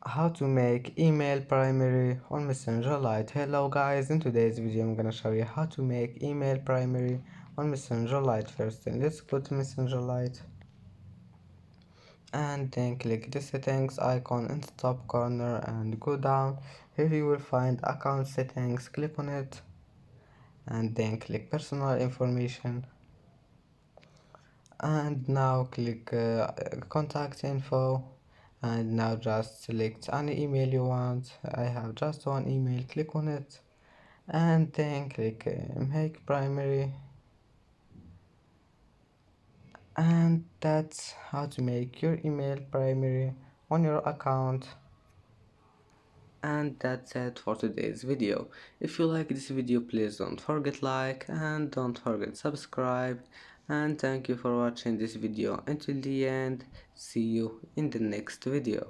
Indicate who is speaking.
Speaker 1: How to make email primary on Messenger Lite. Hello guys, in today's video I'm gonna show you how to make email primary on Messenger Lite. First, then let's go to Messenger Lite and then click the settings icon in the top corner and go down. Here you will find account settings. Click on it and then click personal information, and now click contact info, and now just select any email you want. I have just one email. Click on it and then click make primary, and that's how to make your email primary on your account. And that's it for today's video. If you like this video, please don't forget like and don't forget subscribe, and thank you for watching this video until the end. See you in the next video.